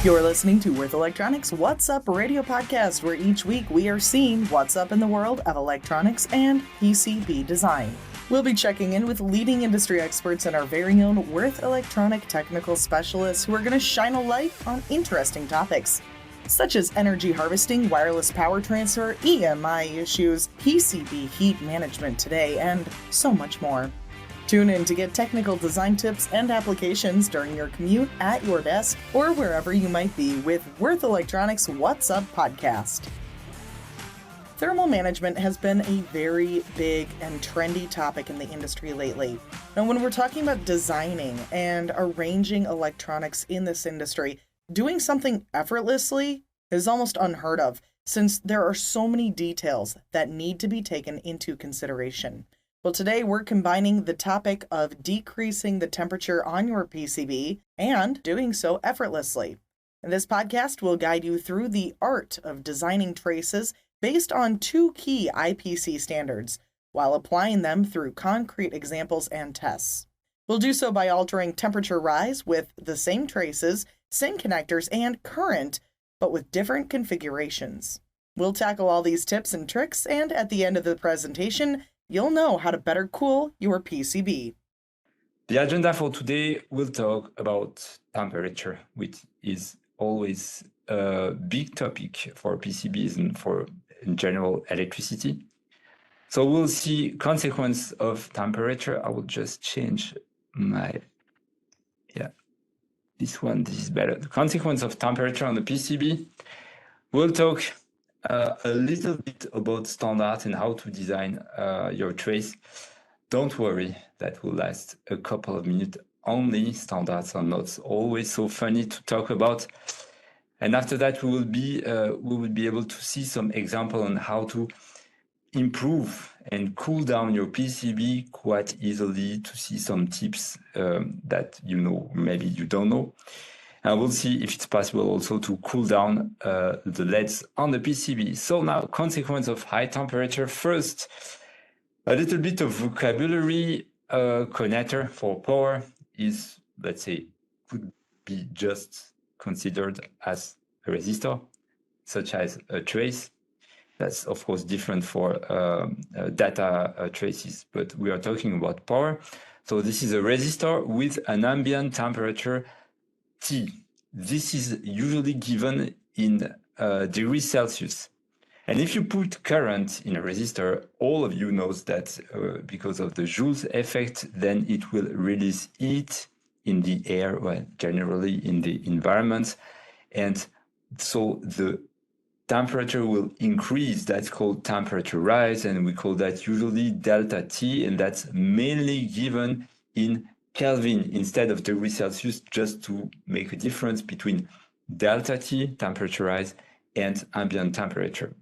You're listening to Worth Electronics What's Up radio podcast, where each week we are seeing what's up in the world of electronics and PCB design. We'll be checking in with leading industry experts and our very own Worth Electronic technical specialists who are going to shine a light on interesting topics, such as energy harvesting, wireless power transfer, EMI issues, PCB heat management today, and so much more. Tune in to get technical design tips and applications during your commute, at your desk, or wherever you might be with Worth Electronics What's Up podcast. Thermal management has been a very big and trendy topic in the industry lately. Now, when we're talking about designing and arranging electronics in this industry, doing something effortlessly is almost unheard of, since there are so many details that need to be taken into consideration. Well, today we're combining the topic of decreasing the temperature on your PCB and doing so effortlessly. And this podcast will guide you through the art of designing traces based on two key IPC standards, while applying them through concrete examples and tests. We'll do so by altering temperature rise with the same traces, same connectors, and current, but with different configurations. We'll tackle all these tips and tricks, and at the end of the presentation, you'll know how to better cool your PCB. The agenda for today will talk about temperature, which is always a big topic for PCBs and for in general electricity. So we'll see consequence of temperature. I will just change this one. This is better. The consequence of temperature on the PCB. We'll talk a little bit about standards and how to design your trace. Don't worry, that will last a couple of minutes only. Standards are not always so funny to talk about. And after that, we will be able to see some example on how to improve and cool down your PCB quite easily, to see some tips that maybe you don't know. And we'll see if it's possible also to cool down the LEDs on the PCB. So now, consequence of high temperature. First, a little bit of vocabulary. Connector for power is, let's say, could be just considered as a resistor, such as a trace. That's, of course, different for data traces, but we are talking about power. So this is a resistor with an ambient temperature T. This is usually given in degrees Celsius. And if you put current in a resistor, all of you knows that because of the Joule's effect, then it will release heat in the air, well, generally in the environment. And so the temperature will increase. That's called temperature rise, and we call that usually delta T, and that's mainly given in Kelvin instead of degrees Celsius, just to make a difference between delta T, temperature rise, and ambient temperature.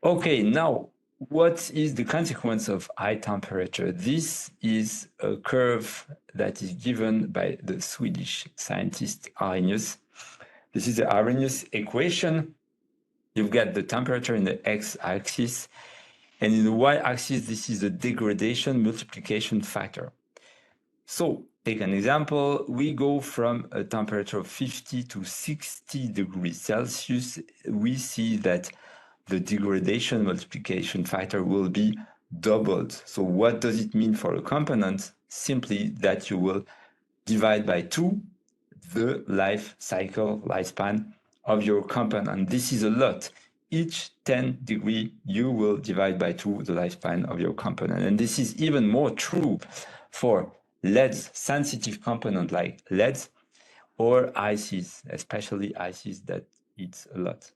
Okay, now, what is the consequence of high temperature? This is a curve that is given by the Swedish scientist Arrhenius. This is the Arrhenius equation. You've got the temperature in the x-axis, and in the y-axis, this is the degradation multiplication factor. So, take an example. We go from a temperature of 50 to 60 degrees Celsius. We see that the degradation multiplication factor will be doubled. So what does it mean for a component? Simply that you will divide by 2 the lifespan of your component. This is a lot. Each 10 degree, you will divide by 2 the lifespan of your component. And this is even more true for LEDs, sensitive component like LEDs, or ICs, especially ICs that eats a lot.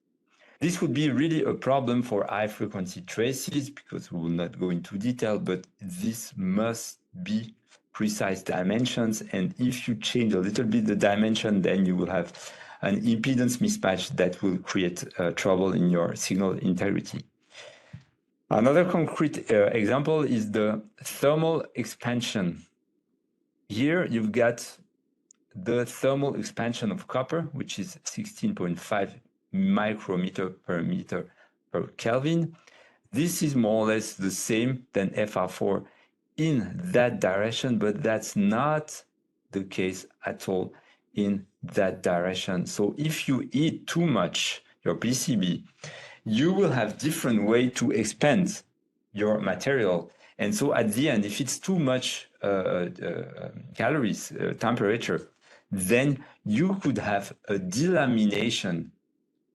This would be really a problem for high frequency traces, because we will not go into detail, but this must be precise dimensions. And if you change a little bit the dimension, then you will have an impedance mismatch that will create trouble in your signal integrity. Another concrete example is the thermal expansion. Here you've got the thermal expansion of copper, which is 16.5 micrometer per meter per Kelvin. This is more or less the same than FR4 in that direction, but that's not the case at all in that direction. So if you eat too much your PCB, you will have different way to expand your material. And so at the end, if it's too much calories, temperature, then you could have a delamination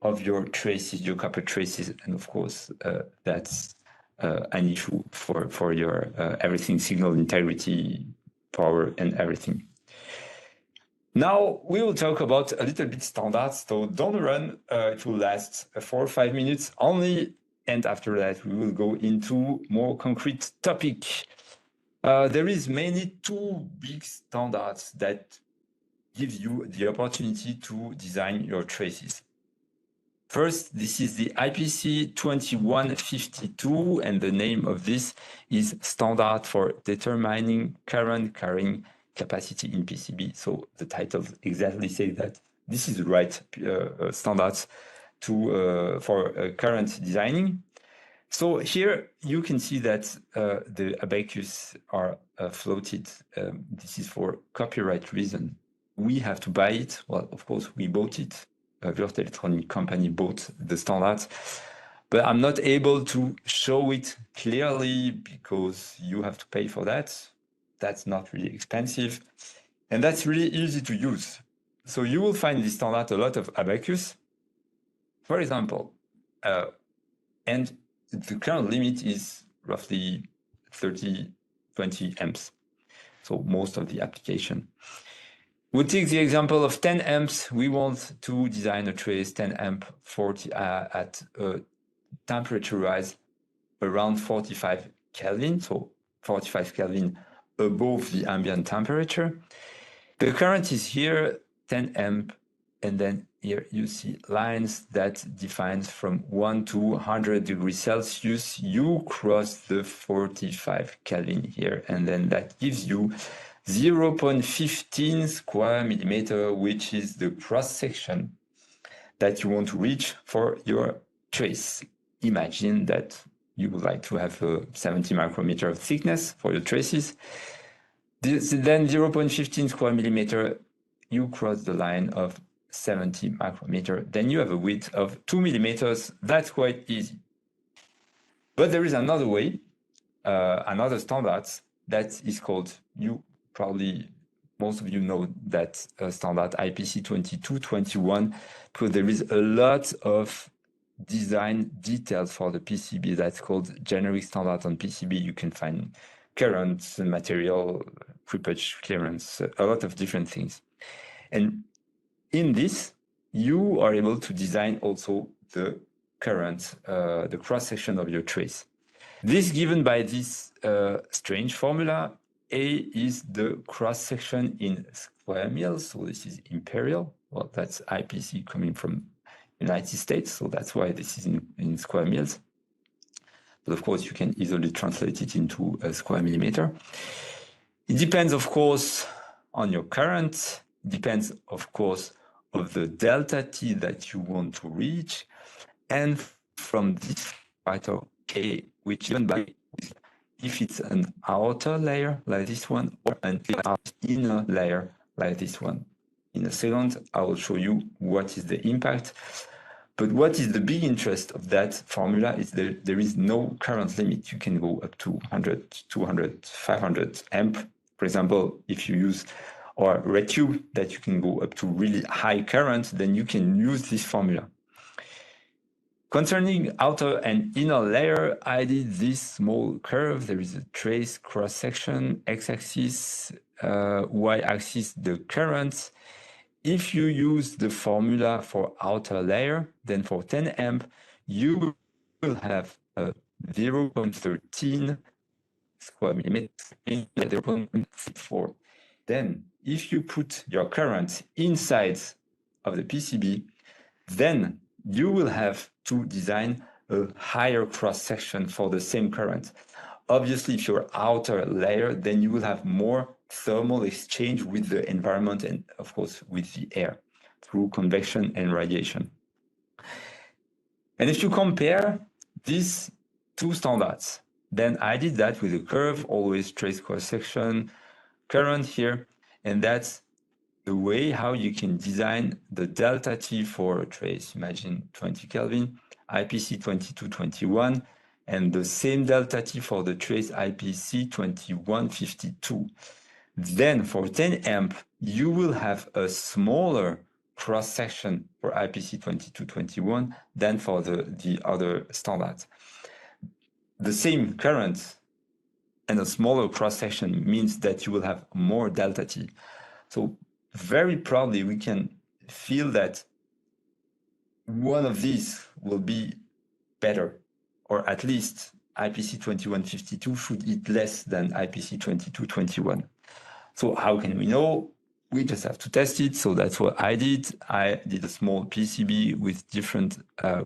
of your traces, your copper traces. And of course, that's an issue for your everything, signal integrity, power, and everything. Now we will talk about a little bit standards. So don't run. It will last 4 or 5 minutes only. And after that, we will go into more concrete topic. There is mainly two big standards that give you the opportunity to design your traces. First, this is the IPC 2152, and the name of this is Standard for Determining Current Carrying Capacity in PCB. So the title exactly says that this is the right standards for current designing. So here you can see that the abacus are floated. This is for copyright reason. We have to buy it. Well, of course, we bought it. Würth Electronic company bought the standards, but I'm not able to show it clearly because you have to pay for that. That's not really expensive, and that's really easy to use. So you will find this standard a lot of abacus, for example, and the current limit is roughly 20 amps. So most of the application. We'll take the example of 10 amps. We want to design a trace 10 amp 40 at a temperature rise around 45 Kelvin, so 45 Kelvin above the ambient temperature. The current is here, 10 amp, and then here you see lines that defines from 1 to 100 degrees Celsius. You cross the 45 Kelvin here, and then that gives you 0.15 square millimeter, which is the cross-section that you want to reach for your trace. Imagine that you would like to have a 70 micrometer of thickness for your traces. Then 0.15 square millimeter, you cross the line of 70 micrometer. Then you have a width of 2 millimeters. That's quite easy. But there is another way, another standard that is called, probably most of you know that standard IPC 2221, because there is a lot of design details for the PCB that's called generic standard on PCB. You can find current, material, creepage clearance, a lot of different things. And in this, you are able to design also the current, the cross-section of your trace. This given by this strange formula. A is the cross-section in square mils, so this is imperial. Well, that's IPC coming from United States, so that's why this is in square mils. But of course, you can easily translate it into a square millimeter. It depends, of course, on your current. It depends, of course, of the delta T that you want to reach. And from this factor A, which given by if it's an outer layer like this one or an inner layer like this one. In a second, I will show you what is the impact. But what is the big interest of that formula is that there is no current limit. You can go up to 100, 200, 500 amp. For example, if you use or red tube that you can go up to really high current, then you can use this formula. Concerning outer and inner layer, I did this small curve. There is a trace cross-section, x-axis, y-axis, the current. If you use the formula for outer layer, then for 10 amp, you will have a 0.13 square millimeter, 0.4. Then, if you put your current inside of the PCB, then you will have to design a higher cross-section for the same current. Obviously, if you're outer layer, then you will have more thermal exchange with the environment and, of course, with the air through convection and radiation. And if you compare these two standards, then I did that with a curve, always trace cross-section, current here, and that's the way how you can design the delta T for a trace. Imagine 20 Kelvin, IPC 2221, and the same delta T for the trace IPC 2152. Then for 10 amp, you will have a smaller cross section for IPC 2221 than for the other standards. The same current and a smaller cross section means that you will have more delta T. So very probably we can feel that one of these will be better, or at least IPC 2152 should eat less than IPC 2221. So how can we know? We just have to test it. So that's what I did. I did a small PCB with different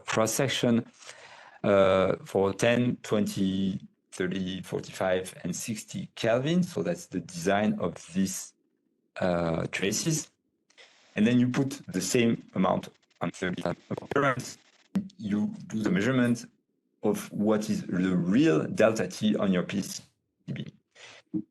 cross section for 10, 20, 30, 45, and 60 Kelvin. So that's the design of these traces. And then you put the same amount on 30 currents. You do the measurement of what is the real delta T on your PCB.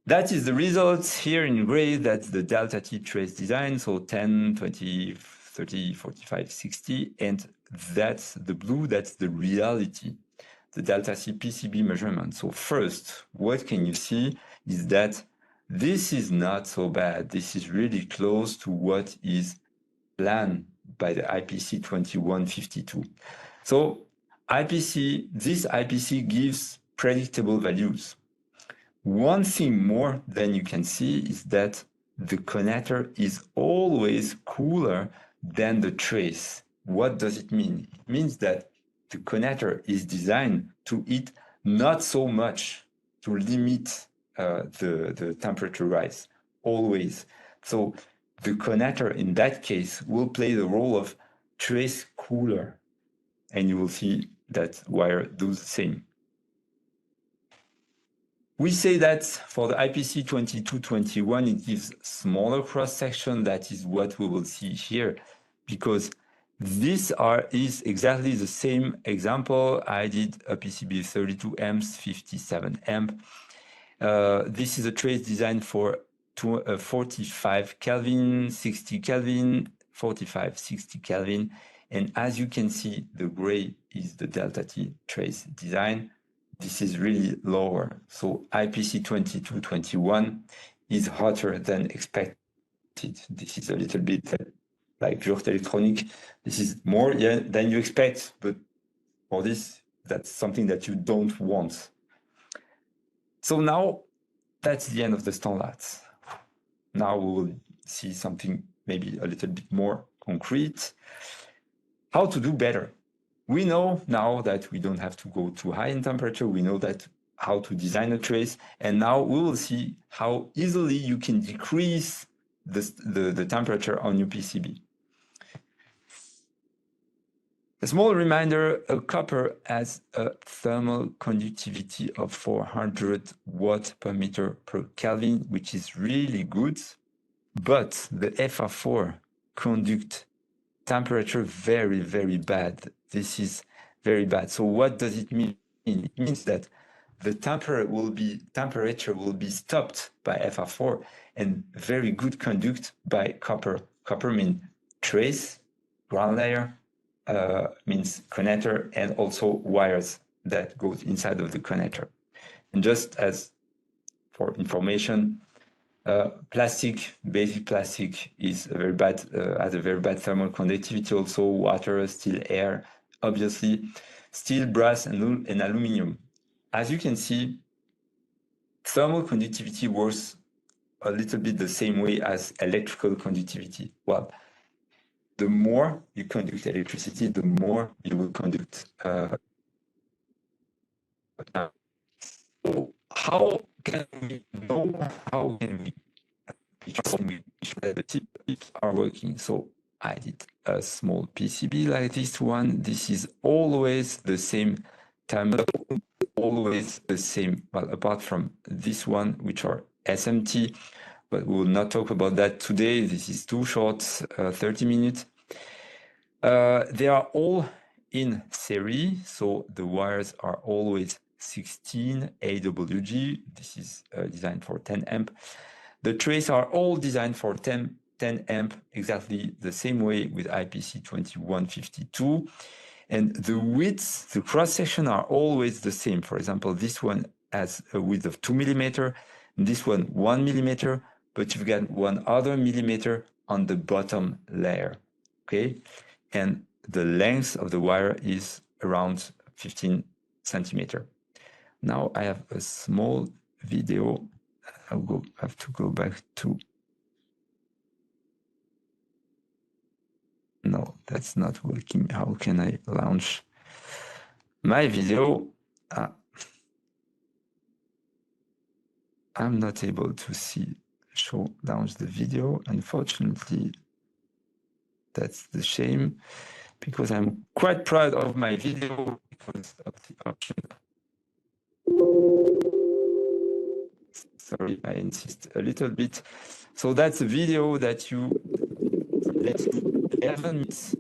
That is the results here in gray. That's the delta T trace design. So 10, 20, 30, 45, 60. And that's the blue. That's the reality, the delta T PCB measurement. So first, what can you see is that this is not so bad. This is really close to what is planned by the IPC 2152. So this IPC gives predictable values. One thing more than you can see is that the connector is always cooler than the trace. What does it mean? It means that the connector is designed to heat not so much, to limit the temperature rise, always. So the connector in that case will play the role of trace cooler, and you will see that wire does the same. We say that for the IPC 2221, it gives smaller cross section. That is what we will see here, because this is exactly the same example. I did a PCB 32 amps, 57 amp. This is a trace designed for 45 Kelvin, 60 Kelvin, 45, 60 Kelvin. And as you can see, the gray is the delta T trace design. This is really lower. So IPC 2221 is hotter than expected. This is a little bit like pure electronic. This is more than you expect, but for this, that's something that you don't want. So now that's the end of the standards. Now we will see something maybe a little bit more concrete. How to do better. We know now that we don't have to go too high in temperature. We know that how to design a trace. And now we will see how easily you can decrease the temperature on your PCB. A small reminder, a copper has a thermal conductivity of 400 watts per meter per Kelvin, which is really good. But the FR4 conduct temperature very, very bad. This is very bad. So what does it mean? It means that the temperature will be stopped by FR4 and very good conduct by copper. Copper means trace, ground layer, means connector, and also wires that goes inside of the connector. And just as for information, basic plastic is very bad, has a very bad thermal conductivity. Also, water, steel, air, obviously, steel, brass, and aluminum. As you can see, thermal conductivity works a little bit the same way as electrical conductivity. Well, the more you conduct electricity, the more you will conduct. So how can we know? How can we make sure that the tips are working? So I did a small PCB like this one. This is always the same terminal, always the same. Well, apart from this one, which are SMT, but we will not talk about that today. This is too short, 30 minutes. They are all in series, so the wires are always 16 AWG. This is designed for 10 amp. The trays are all designed for 10 10 amp, exactly the same way with IPC 2152. And the widths, the cross-section are always the same. For example, this one has a width of 2 millimeter, this one 1 millimeter, but you've got 1 other millimeter on the bottom layer, okay? And the length of the wire is around 15 centimeter. Now I have a small video. Have to go back to. No, that's not working. How can I launch my video? I'm not able to launch the video. Unfortunately, that's the shame, because I'm quite proud of my video because of the option. Sorry, I insist a little bit. So that's a video that you let 11 minutes,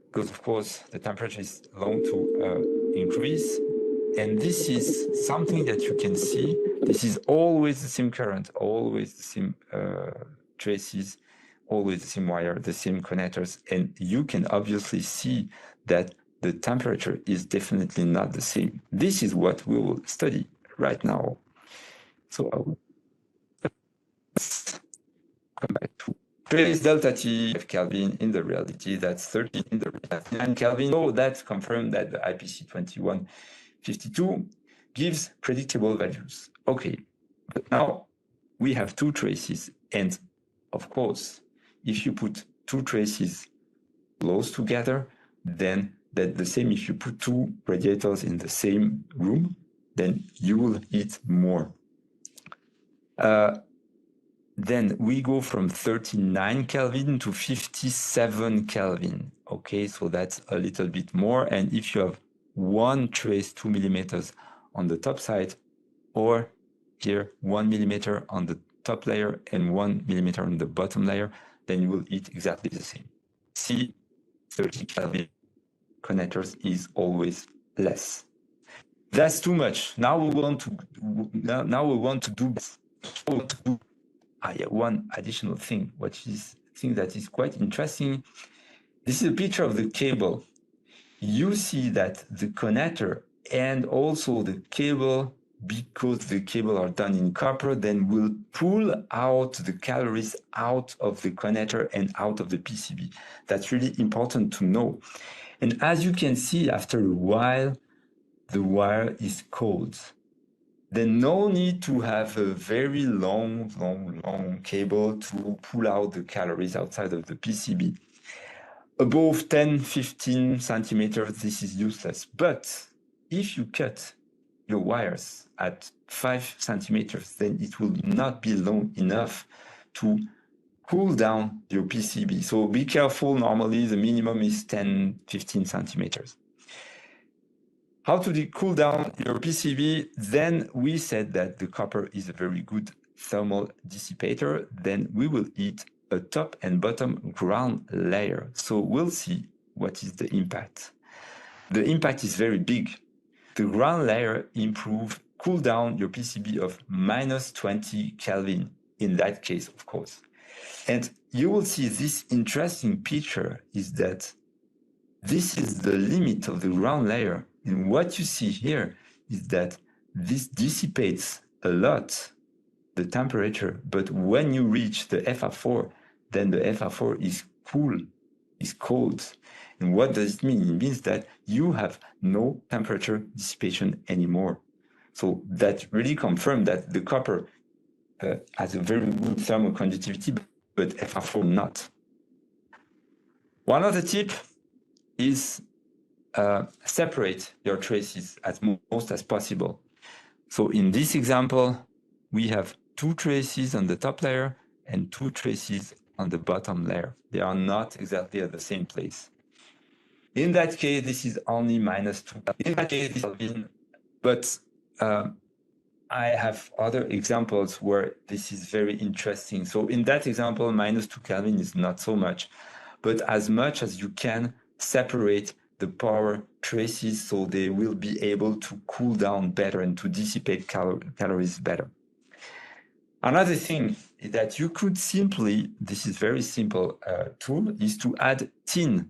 because of course the temperature is going to increase. And this is something that you can see. This is always the same current, always the same traces, always the same wire, the same connectors. And you can obviously see that the temperature is definitely not the same. This is what we will study right now. So I will come back to trace delta T of Kelvin. In the reality, that's 13 in the reality. And Kelvin, so that's confirmed that the IPC 2152 gives predictable values. Okay, but now we have two traces. And of course, if you put two traces close together, then that's the same if you put two radiators in the same room, then you will heat more. Then we go from 39 Kelvin to 57 Kelvin. Okay, so that's a little bit more. And if you have one trace 2 millimeters on the top side, or here 1 millimeter on the top layer and 1 millimeter on the bottom layer, then you will heat exactly the same. See, 30 Kelvin connectors is always less. That's too much. Now we want to do one additional thing, which is a thing that is quite interesting. This is a picture of the cable. You see that the connector and also the cable, because the cable are done in copper, then will pull out the calories out of the connector and out of the PCB. That's really important to know. And as you can see, after a while, the wire is cold. Then no need to have a very long cable to pull out the calories outside of the PCB. Above 10, 15 centimeters, this is useless. But if you cut your wires at 5 centimeters, then it will not be long enough to cool down your PCB. So be careful. Normally, the minimum is 10, 15 centimeters. How to cool down your PCB? Then we said that the copper is a very good thermal dissipator. Then we will heat a top and bottom ground layer. So we'll see what is the impact. The impact is very big. The ground layer cool down your PCB of minus 20 Kelvin in that case, of course. And you will see this interesting picture is that this is the limit of the ground layer. And what you see here is that this dissipates a lot the temperature, but when you reach the FR4, then the FR4 is cold. And what does it mean? It means that you have no temperature dissipation anymore. So that really confirms that the copper has a very good thermal conductivity, but FR4 not. One other tip is separate your traces as most as possible. So in this example, we have two traces on the top layer and two traces on the bottom layer. They are not exactly at the same place. In that case, this is only minus 2. In that case, this is Kelvin, but I have other examples where this is very interesting. So in that example, minus 2 Kelvin is not so much, but as much as you can separate the power traces so they will be able to cool down better and to dissipate calories better. Another thing is that you could simply, this is very simple tool, is to add tin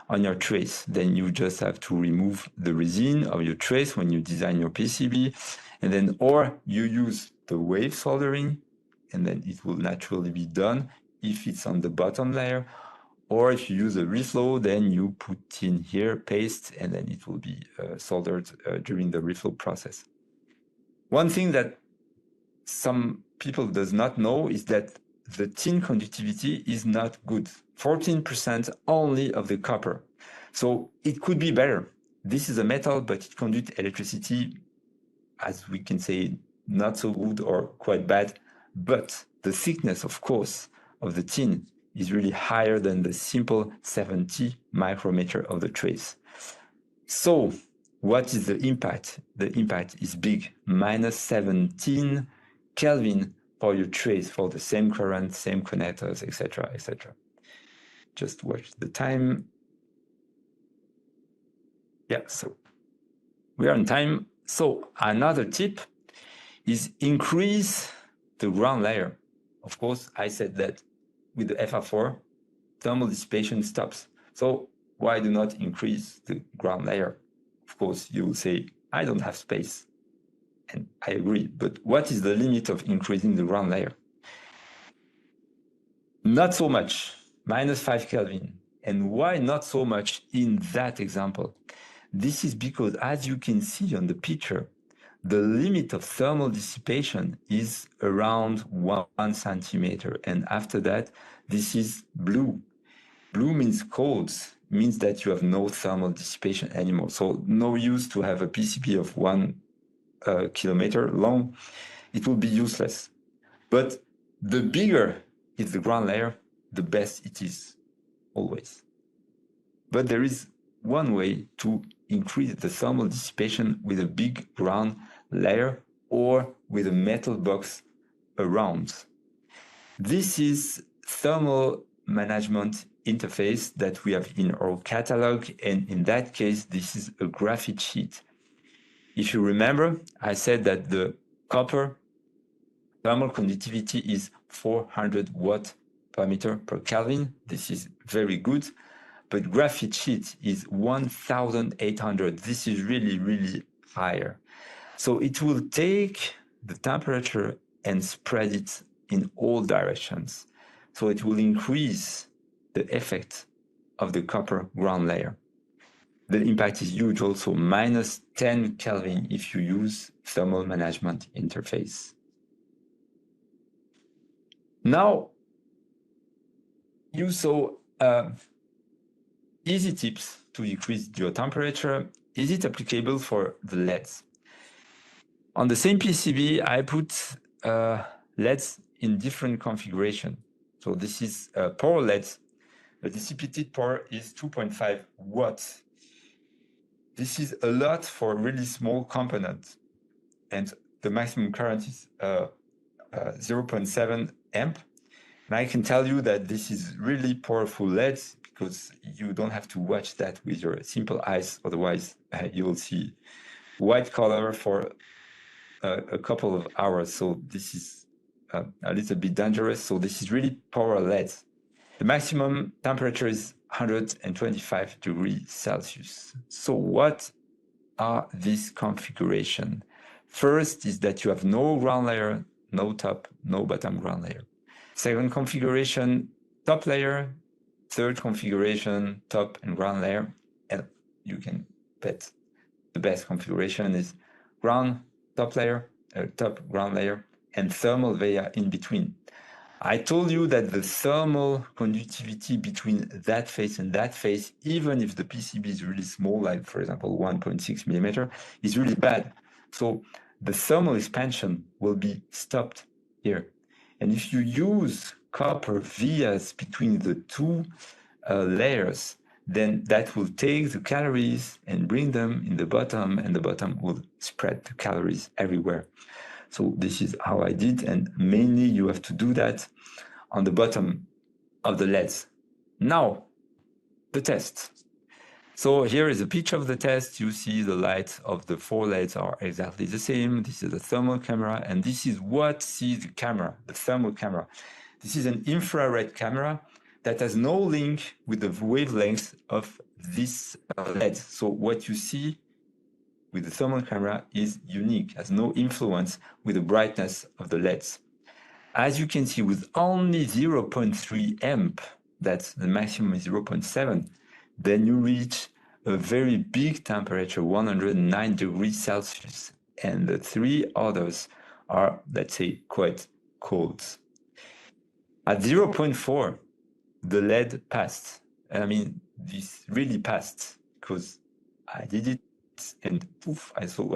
on your trace. Then you just have to remove the resin of your trace when you design your PCB, and then or you use the wave soldering, and then it will naturally be done if it's on the bottom layer. Or if you use a reflow, then you put tin here, paste, and then it will be soldered during the reflow process. One thing that some people does not know is that the tin conductivity is not good. 14% only of the copper. So it could be better. This is a metal, but it conducts electricity, as we can say, not so good or quite bad. But the thickness, of course, of the tin is really higher than the simple 70 micrometer of the trace. So what is the impact? The impact is big, minus 17 Kelvin for your trace for the same current, same connectors, etc., etc. Just watch the time. Yeah, so we are on time. So another tip is increase the ground layer. Of course, I said that with the FR4, thermal dissipation stops. So why do not increase the ground layer? Of course, you will say, I don't have space. And I agree, but what is the limit of increasing the ground layer? Not so much, minus 5 Kelvin. And why not so much in that example? This is because, as you can see on the picture, the limit of thermal dissipation is around 1 centimeter. And after that, this is blue. Blue means cold, means that you have no thermal dissipation anymore. So no use to have a PCB of 1 kilometer long. It will be useless. But the bigger is the ground layer, the best it is, always. But there is one way to increase the thermal dissipation with a big ground layer or with a metal box around. This is thermal management interface that we have in our catalog, and in that case, this is a graphite sheet. If you remember, I said that the copper thermal conductivity is 400 watt per meter per Kelvin. This is very good, but graphite sheet is 1,800. This is really, really higher. So it will take the temperature and spread it in all directions. So it will increase the effect of the copper ground layer. The impact is huge also, minus 10 Kelvin if you use thermal management interface. Now, you saw easy tips to decrease your temperature. Is it applicable for the LEDs? On the same PCB, I put LEDs in different configuration. So this is power LEDs. The dissipated power is 2.5 watts. This is a lot for really small components. And the maximum current is 0.7 amp. And I can tell you that this is really powerful LEDs because you don't have to watch that with your simple eyes. Otherwise, you will see white color for a couple of hours. So this is a little bit dangerous. So this is really power LEDs. The maximum temperature is 125 degrees Celsius. So what are these configurations? First is that you have no ground layer, no top, no bottom ground layer. Second configuration, top layer. Third configuration, top and ground layer. And you can bet the best configuration is ground, top layer, top, ground layer, and thermal via in between. I told you that the thermal conductivity between that face and that face, even if the PCB is really small, like for example 1.6 millimeter, is really bad. So the thermal expansion will be stopped here. And if you use copper vias between the two layers, then that will take the calories and bring them in the bottom, and the bottom will spread the calories everywhere. So this is how I did, and mainly you have to do that on the bottom of the LEDs. Now, the test. So here is a picture of the test. You see the light of the 4 LEDs are exactly the same. This is a thermal camera, and this is what sees the camera, the thermal camera. This is an infrared camera that has no link with the wavelength of this LED. So what you see with the thermal camera is unique, has no influence with the brightness of the LEDs. As you can see, with only 0.3 amp, that's the maximum is 0.7, then you reach a very big temperature, 109 degrees Celsius, and the 3 others are, let's say, quite cold. At 0.4, the LED passed. I mean, this really passed because I did it and poof, I saw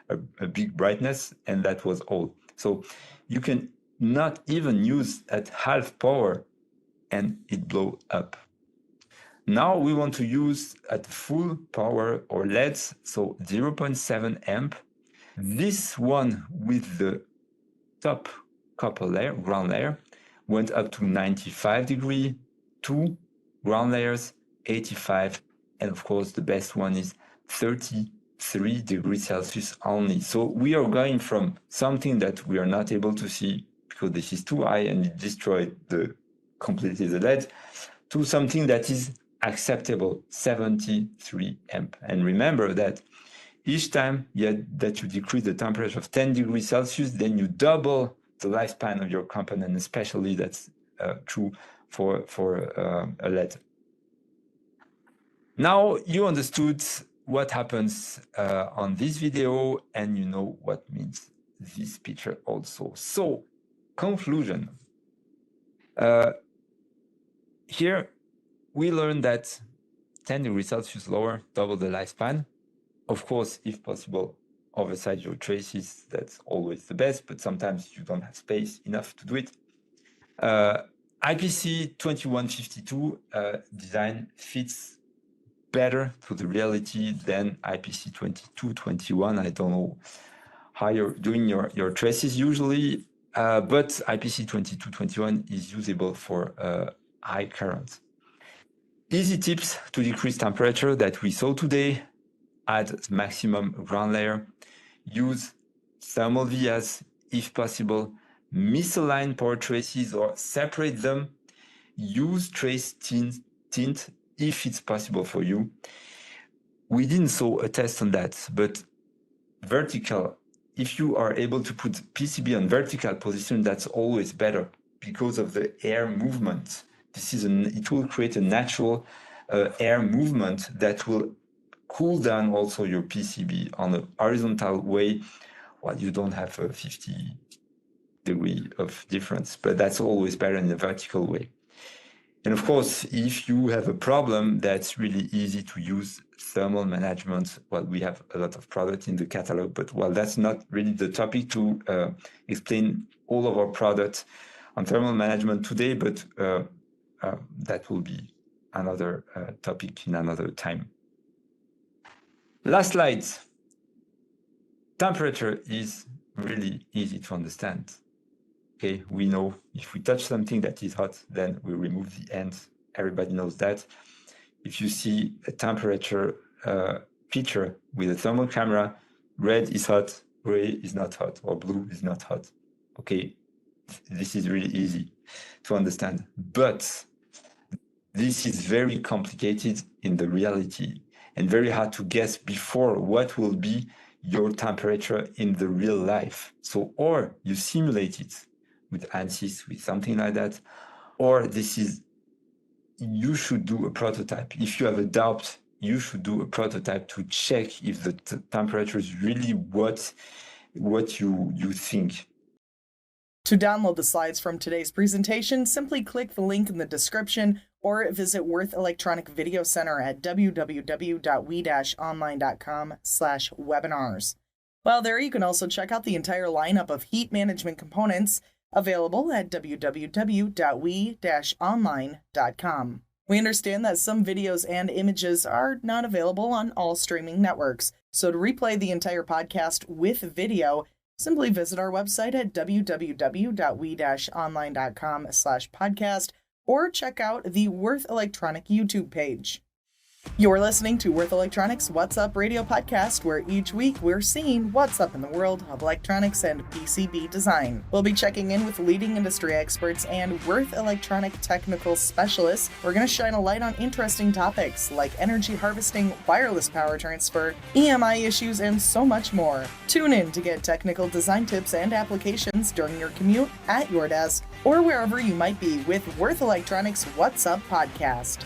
a big brightness, and that was all. So you can not even use at half power and it blow up. Now we want to use at full power or LEDs, so 0.7 amp. This one with the top copper layer, ground layer, went up to 95 degrees, 2 ground layers, 85, and of course the best one is 33 degrees Celsius only. So we are going from something that we are not able to see because this is too high and it destroyed completely the LED, to something that is acceptable, 73 amp. And remember that each time that you decrease the temperature of 10 degrees Celsius, then you double the lifespan of your component, especially that's true for a LED. Now you understood what happens on this video, and you know what means this picture also. So, conclusion. Here we learned that 10 degrees Celsius lower, double the lifespan. Of course, if possible, oversize your traces, that's always the best, but sometimes you don't have space enough to do it. IPC 2152 design fits better to the reality than IPC 2221. I don't know how you're doing your traces usually, but IPC 2221 is usable for high current. Easy tips to decrease temperature that we saw today: add maximum ground layer, use thermal vias if possible, misalign power traces or separate them, use trace tint if it's possible for you. We didn't saw a test on that, but vertical, if you are able to put PCB on vertical position, that's always better because of the air movement. It will create a natural air movement that will cool down also your PCB on a horizontal way. Well, you don't have a 50 degree of difference, but that's always better in a vertical way. And of course, if you have a problem, that's really easy to use thermal management. Well, we have a lot of products in the catalog, but well, that's not really the topic to explain all of our products on thermal management today, but that will be another topic in another time. Last slide. Temperature is really easy to understand. Okay, we know if we touch something that is hot, then we remove the end. Everybody knows that. If you see a temperature picture with a thermal camera, red is hot, gray is not hot, or blue is not hot. Okay, this is really easy to understand. But this is very complicated in the reality and very hard to guess before what will be your temperature in the real life. So, or you simulate it with ANSYS, with something like that, or you should do a prototype. If you have a doubt, you should do a prototype to check if the temperature is really what you think. To download the slides from today's presentation, simply click the link in the description or visit Worth Electronic Video Center at www.we-online.com/webinars. While there, you can also check out the entire lineup of heat management components available at www.we-online.com. We understand that some videos and images are not available on all streaming networks, so to replay the entire podcast with video, simply visit our website at www.we-online.com/podcast or check out the Worth Electronic YouTube page. You're listening to Worth Electronics What's Up radio podcast, where each week we're seeing what's up in the world of electronics and PCB design. We'll be checking in with leading industry experts and Worth Electronic technical specialists. We're going to shine a light on interesting topics like energy harvesting, wireless power transfer, EMI issues, and so much more. Tune in to get technical design tips and applications during your commute, at your desk, or wherever you might be with Worth Electronics What's Up podcast.